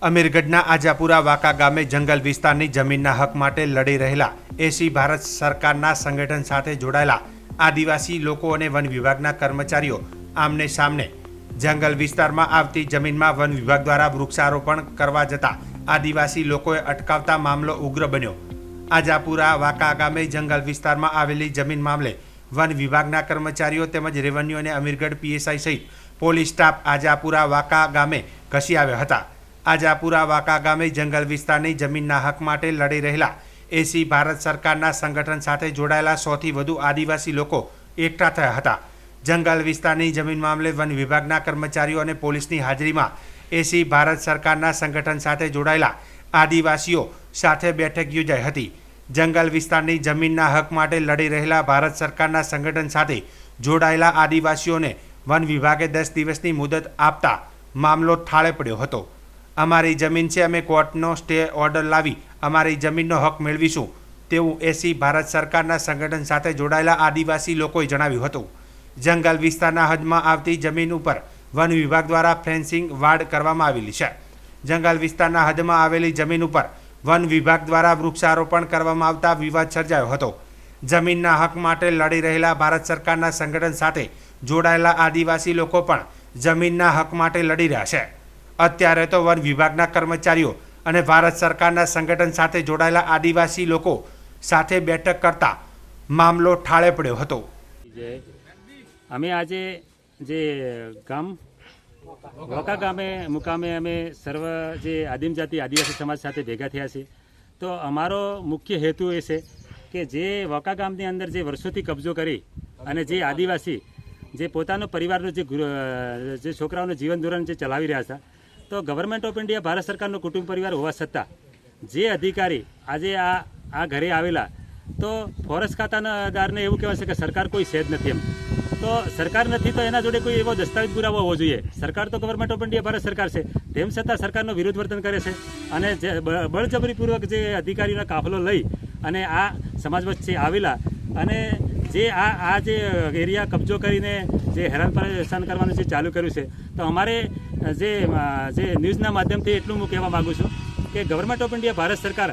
અમીરગઢના આજાપુરા વાકા ગામે જંગલ વિસ્તારની જમીનના હક માટે લડી રહેલા એસી ભારત સરકારના સંગઠન સાથે જોડાયેલા આદિવાસી લોકો અને વન વિભાગના કર્મચારીઓ આમને સામને જંગલ વિસ્તારમાં આવતી જમીનમાં વન વિભાગ દ્વારા વૃક્ષારોપણ કરવા જતા આદિવાસી લોકોએ અટકાવતા મામલો ઉગ્ર બન્યો। આજાપુરા વાકા ગામે જંગલ વિસ્તારમાં આવેલી જમીન મામલે વન વિભાગના કર્મચારીઓ તેમજ રેવન્યુ અને અમીરગઢ પીએસઆઈ સહિત પોલીસ સ્ટાફ આજાપુરા વાકા ગામે ઘસી આવ્યા હતા। આજાપુરા વાકા ગામે જંગલ વિસ્તારની જમીનના હક માટે લડી રહેલા એસી ભારત સરકારના સંગઠન સાથે જોડાયેલા 100થી વધુ આદિવાસી લોકો એકઠા થયા હતા। જંગલ વિસ્તારની જમીન મામલે વન વિભાગના કર્મચારીઓ અને પોલીસની હાજરીમાં એસી ભારત સરકારના સંગઠન સાથે જોડાયેલા આદિવાસીઓ સાથે બેઠક યોજાઈ હતી। જંગલ વિસ્તારની જમીનના હક માટે લડી રહેલા ભારત સરકારના સંગઠન સાથે જોડાયેલા આદિવાસીઓને વન વિભાગે 10 દિવસની મુદત આપતા મામલો ઠાળે પડ્યો હતો। અમારી જમીન છે, અમે કોર્ટનો સ્ટે ઓર્ડર લાવી અમારી જમીનનો હક મેળવીશું તેવું એસી ભારત સરકારના સંગઠન સાથે જોડાયેલા આદિવાસી લોકોએ જણાવ્યું હતું। જંગલ વિસ્તારના હદમાં આવતી જમીન ઉપર વન વિભાગ દ્વારા ફેન્સિંગ વાડ કરવામાં આવેલી છે। જંગલ વિસ્તારના હદમાં આવેલી જમીન ઉપર વન વિભાગ દ્વારા વૃક્ષારોપણ કરવામાં આવતા વિવાદ સર્જાયો હતો। જમીનના હક માટે લડી રહેલા ભારત સરકારના સંગઠન સાથે જોડાયેલા આદિવાસી લોકો પણ જમીનના હક માટે લડી રહ્યા છે। અત્યારે તો વન વિભાગના કર્મચારીઓ અને ભારત સરકારના સંગઠન સાથે જોડાયેલા આદિવાસી લોકો સાથે બેઠક કરતા મામલો ઠાળે પડ્યો હતો। અમે આજે જે ગામ વકા ગામે મુકામે અમે સર્વ જે આદિમ જાતિ આદિવાસી સમાજ સાથે ભેગા થયા છીએ। તો અમારો મુખ્ય હેતુ એ છે કે જે વકા ગામની અંદર જે વર્ષોથી કબજો કરી અને જે આદિવાસી જે પોતાનો પરિવારનો જે છોકરાઓનું જીવન ધોરણ જે ચલાવી રહ્યા હતા, તો ગવર્મેન્ટ ઓફ ઇન્ડિયા ભારત સરકારનો કુટુંબ પરિવાર હોવા છતાં જે અધિકારી આજે આ ઘરે આવેલા, તો ફોરેસ્ટ ખાતાદારને એવું કહેવાય છે કે સરકાર કોઈ છે જ નથી એમ। તો સરકાર નથી તો એના જોડે કોઈ એવો દસ્તાવેજ પુરાવો હોવો જોઈએ। સરકાર તો ગવર્મેન્ટ ઓફ ઇન્ડિયા ભારત સરકાર છે, તેમ છતાં સરકારનો વિરોધ વર્તન કરે છે અને જે બળજબરીપૂર્વક જે અધિકારીઓનો કાફલો લઈ અને આ સમાજ વચ્ચે આવેલા અને જે આ જે એરિયા કબજો કરીને જે હેરાન પરેશાન કરવાનું જે ચાલુ કર્યું છે, તો અમારે જે ન્યૂઝના માધ્યમથી એટલું હું કહેવા માગું છું કે ગવર્મેન્ટ ઓફ ઇન્ડિયા ભારત સરકાર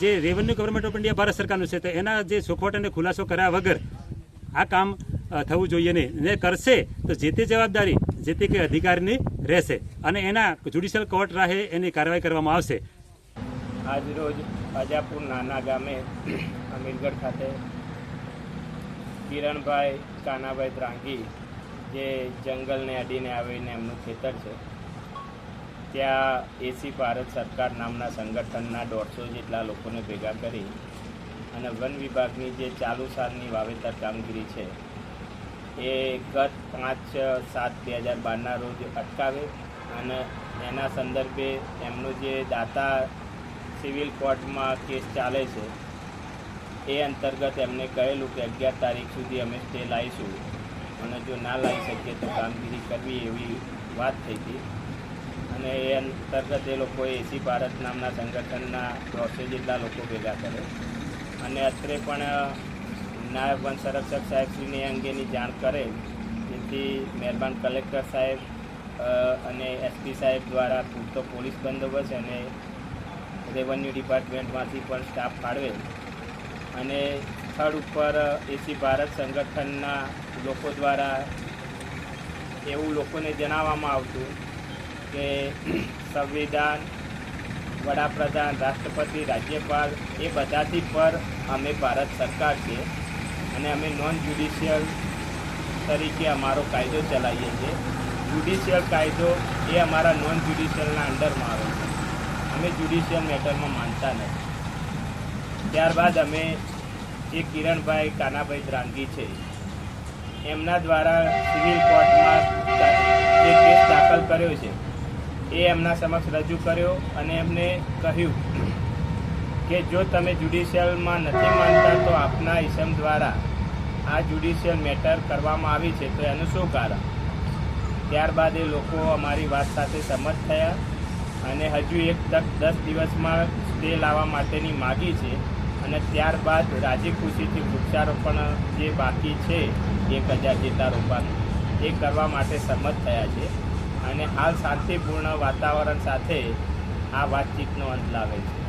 જે revenue government of India Bharat સરકારનું છે, તો એના જે સુખવટ અને ખુલાસો કર્યા વગર આ કામ થવું જોઈએ નહીં। ને કરશે તો જે તે જવાબદારી જે તે કે અધિકારીની રહેશે અને એના જ્યુડિશિયલ કોર્ટ રાહે એની કાર્યવાહી કરવામાં આવશે। આજરોજ આજાપુર નાના ગામે અમીરગઢ ખાતે કિરણભાઈ કાનાભાઈ દ્રાંગી જે જંગલને અડીને આવીને એમનું ખેતર છે, ત્યાં એસી ભારત સરકાર નામના સંગઠનના 150 જેટલા લોકોને ભેગા કરી અને વન વિભાગની જે ચાલુ સાલની વાવેતર કામગીરી છે એ ગત 5/7/2012ના રોજ અટકાવે અને એના સંદર્ભે એમનું જે દાતા સિવિલ કોર્ટમાં કેસ ચાલે છે એ અંતર્ગત એમને કહેલું કે 11 તારીખ સુધી અમે સ્ટે લાવીશું અને જો ના લાવી શકીએ તો કામગીરી કરવી એવી વાત થઈ હતી। અને એ અંતર્ગત એ લોકોએ એસી ભારત નામના સંગઠનના 150 જેટલા લોકો ભેગા કરે અને અત્રે પણ નાયબ વન સંરક્ષક સાહેબશ્રીને અંગેની જાણ કરે, જેથી મહેરબાન કલેક્ટર સાહેબ અને એસપી સાહેબ દ્વારા પૂરતો પોલીસ બંદોબસ્ત અને રેવન્યુ ડિપાર્ટમેન્ટમાંથી પણ સ્ટાફ ફાળવે અને સ્થળ ઉપર એસી ભારત સંગઠનના લોકો દ્વારા એવું લોકોને જણાવવામાં આવતું કે સંવિધાન, વડાપ્રધાન, રાષ્ટ્રપતિ, રાજ્યપાલ એ બધાથી પર અમે ભારત સરકાર છીએ અને અમે નોન જ્યુડિશિયલ તરીકે અમારો કાયદો ચલાવીએ છીએ। જ્યુડિશિયલ કાયદો એ અમારા નોન જ્યુડિશિયલના અંડરમાં આવે છે, અમે જ્યુડિશિયલ મેટરમાં માનતા નથી। ત્યારબાદ અમે જે કિરણભાઈ કાનાભાઈ દ્રાંગી છે એમના દ્વારા સિવિલ કોર્ટમાં જે કેસ દાખલ કર્યો છે એ એમના સમક્ષ રજૂ કર્યો અને એમને કહ્યું કે જો તમે જ્યુડિશિયલમાં નથી માનતા તો આપના ઇસમ દ્વારા આ જ્યુડિશિયલ મેટર કરવામાં આવી છે, તો એનું શું કારણ? ત્યારબાદ એ લોકો અમારી વાત સાથે સંમત થયા અને હજુ એક તક 10 દિવસમાં સ્ટે લાવવા માટેની માગી છે અને ત્યારબાદ રાજી ખુશીથી વૃક્ષારોપણ જે બાકી છે 1000 જેટલા રોપાનું એ કરવા માટે સંમત થયા છે અને હાલ શાંતિપૂર્ણ વાતાવરણ સાથે આ વાતચીતનો અંત લાવે છે.